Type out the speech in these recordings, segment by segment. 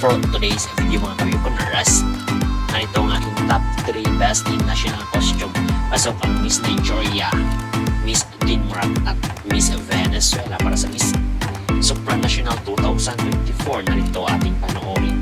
for today's video mga kabipuners. Narito ang aking top 3 best in national costume. Pasok ang Miss Nigeria, Miss Denmark at Miss Venezuela para sa Miss Supranational 2024. Narito ating panoorin.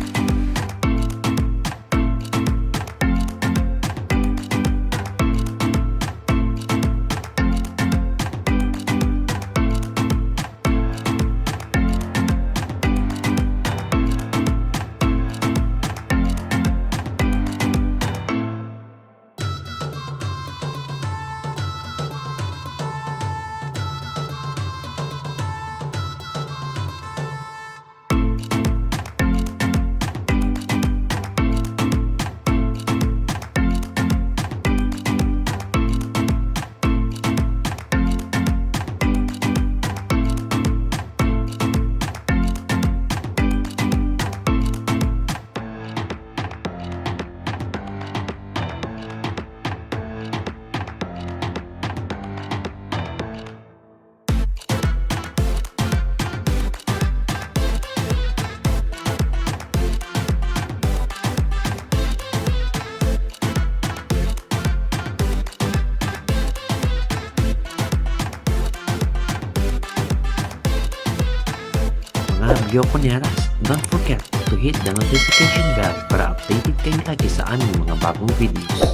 Mga Gyokoneras, don't forget to hit the notification bell para updated kayo lagi sa aming mga bagong videos.